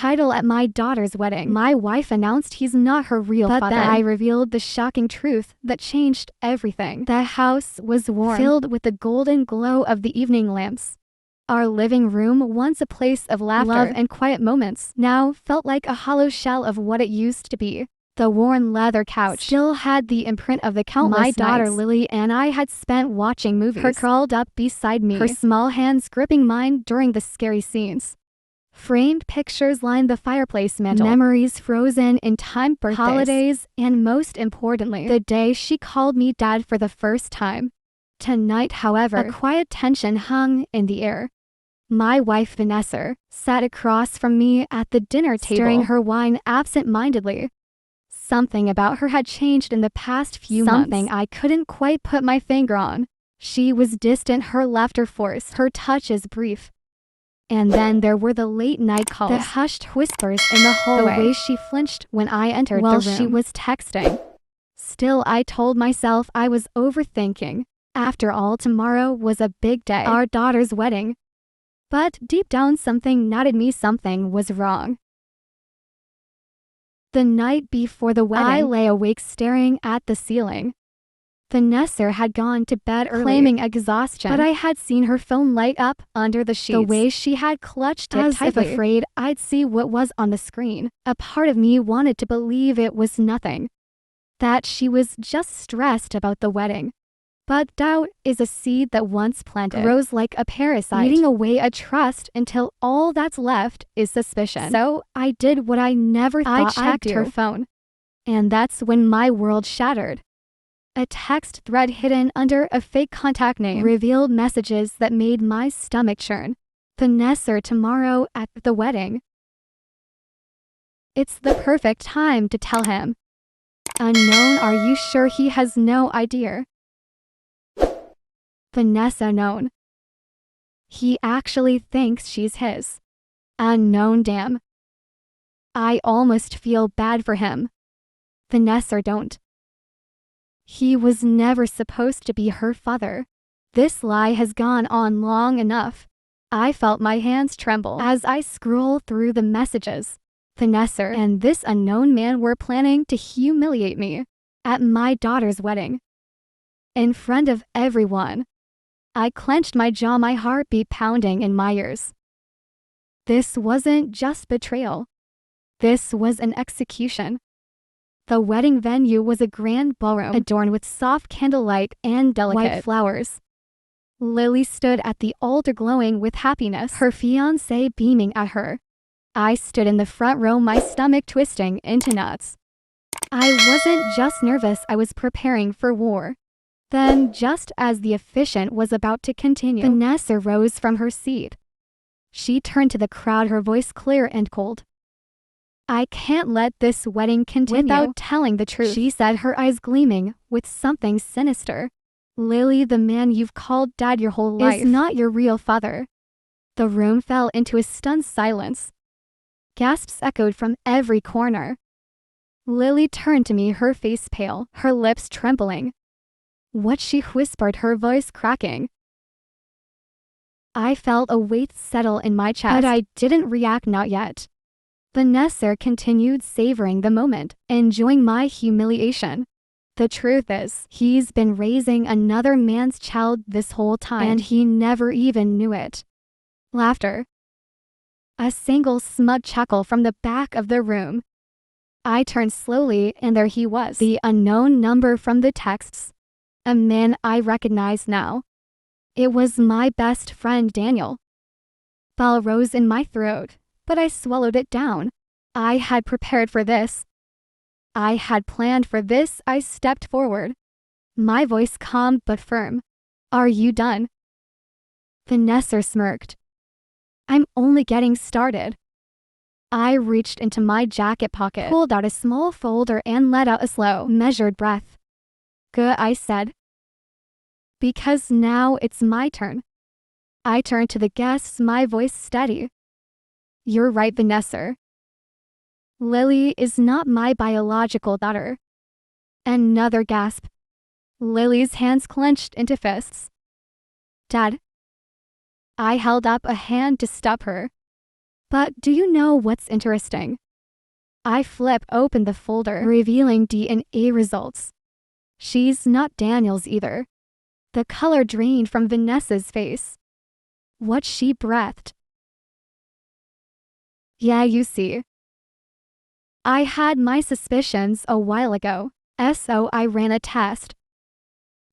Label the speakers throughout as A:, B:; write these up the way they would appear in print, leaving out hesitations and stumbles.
A: title at my daughter's wedding. My wife announced he's not her real father. Then I revealed the shocking truth that changed everything. The house was warm, filled with the golden glow of the evening lamps. Our living room, once a place of laughter, love, and quiet moments, now felt like a hollow shell of what it used to be. The worn leather couch still had the imprint of the countless nights my daughter Lily and I had spent watching movies. Her curled up beside me, her small hands gripping mine during the scary scenes. Framed pictures lined the fireplace mantel, memories frozen in time, birthdays, holidays, and most importantly, the day she called me dad for the first time. Tonight, however, a quiet tension hung in the air. My wife Vanessa sat across from me at the dinner table, stirring her wine absent-mindedly. Something about her had changed in the past few months. Something I couldn't quite put my finger on. She was distant, her laughter forced, her touches brief. And then there were the late-night calls, the hushed whispers in the hallway, the way she flinched when I entered the room. She was texting. Still, I told myself I was overthinking. After all, tomorrow was a big day, our daughter's wedding. But deep down, something nodded me something was wrong. The night before the wedding, I lay awake staring at the ceiling. Vanessa had gone to bed early, claiming exhaustion, but I had seen her phone light up under the sheets. The way she had clutched it as tightly, if afraid I'd see what was on the screen. A part of me wanted to believe it was nothing, that she was just stressed about the wedding. But doubt is a seed that once planted grows like a parasite, eating away at trust until all that's left is suspicion. So I did what I never thought I'd do. I checked her phone. And that's when my world shattered. A text thread hidden under a fake contact name revealed messages that made my stomach churn. Vanessa tomorrow at the wedding. It's the perfect time to tell him. Unknown, are you sure he has no idea? Vanessa known. He actually thinks she's his. Unknown, damn. I almost feel bad for him. Vanessa don't. He was never supposed to be her father. This lie has gone on long enough. I felt my hands tremble as I scroll through the messages. Vanessa and this unknown man were planning to humiliate me at my daughter's wedding. In front of everyone. I clenched my jaw, my heartbeat pounding in my ears. This wasn't just betrayal. This was an execution. The wedding venue was a grand ballroom adorned with soft candlelight and delicate white flowers. Lily stood at the altar glowing with happiness, her fiancé beaming at her. I stood in the front row, my stomach twisting into knots. I wasn't just nervous, I was preparing for war. Then, just as the officiant was about to continue, Vanessa rose from her seat. She turned to the crowd, her voice clear and cold. I can't let this wedding continue without telling the truth, she said, her eyes gleaming with something sinister. Lily, the man you've called dad your whole life, is not your real father. The room fell into a stunned silence. Gasps echoed from every corner. Lily turned to me, her face pale, her lips trembling. What she whispered, her voice cracking. I felt a weight settle in my chest, but I didn't react, not yet. Vanessa continued, savoring the moment, enjoying my humiliation. The truth is, he's been raising another man's child this whole time, and he never even knew it. Laughter. A single smug chuckle from the back of the room. I turned slowly, and there he was, the unknown number from the texts. A man I recognized now. It was my best friend Daniel. Bell rose in my throat, but I swallowed it down. I had prepared for this. I had planned for this. I stepped forward. My voice calm but firm. Are you done? Vanessa smirked. I'm only getting started. I reached into my jacket pocket, pulled out a small folder and let out a slow, measured breath. Good, I said. Because now it's my turn. I turned to the guests, my voice steady. You're right, Vanessa. Lily is not my biological daughter. Another gasp. Lily's hands clenched into fists. Dad. I held up a hand to stop her. But do you know what's interesting? I flip open the folder, revealing DNA results. She's not Daniel's either. The color drained from Vanessa's face. What she breathed. Yeah, you see. I had my suspicions a while ago, so I ran a test.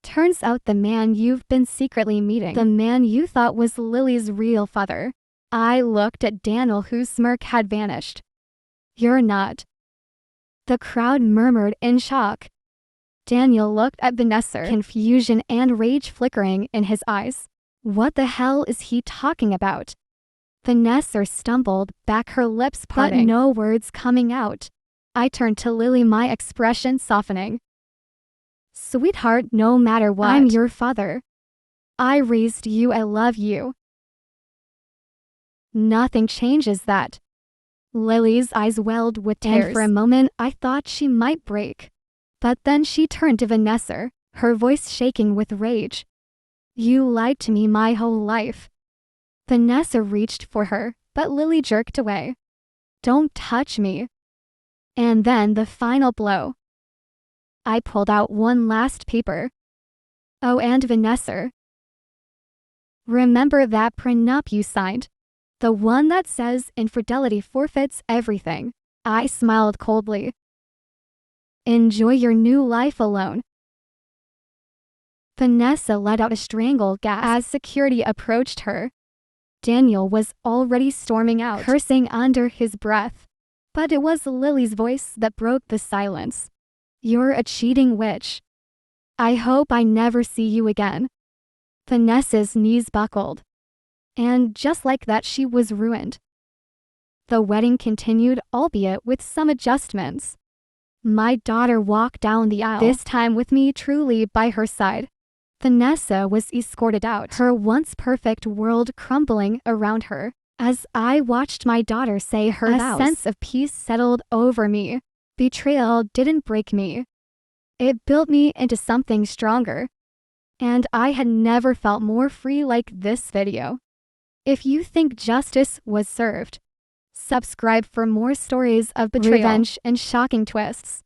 A: Turns out the man you've been secretly meeting, the man you thought was Lily's real father. I looked at Daniel, whose smirk had vanished. You're not. The crowd murmured in shock. Daniel looked at Vanessa, confusion and rage flickering in his eyes. What the hell is he talking about? Vanessa stumbled back, her lips parting, but no words coming out. I turned to Lily, my expression softening. Sweetheart, no matter what, I'm your father. I raised you, I love you. Nothing changes that. Lily's eyes welled with tears, and for a moment I thought she might break. But then she turned to Vanessa, her voice shaking with rage. You lied to me my whole life. Vanessa reached for her, but Lily jerked away. Don't touch me. And then the final blow. I pulled out one last paper. Oh, and Vanessa. Remember that prenup you signed? The one that says infidelity forfeits everything. I smiled coldly. Enjoy your new life alone. Vanessa let out a strangled gasp as security approached her. Daniel was already storming out, cursing under his breath. But it was Lily's voice that broke the silence. You're a cheating witch. I hope I never see you again. Vanessa's knees buckled. And just like that, she was ruined. The wedding continued, albeit with some adjustments. My daughter walked down the aisle, this time with me truly by her side. Vanessa was escorted out, her once perfect world crumbling around her. As I watched my daughter say her vows, a sense of peace settled over me. Betrayal didn't break me. It built me into something stronger. And I had never felt more free like this video. If you think justice was served, subscribe for more stories of betrayal, revenge, and shocking twists.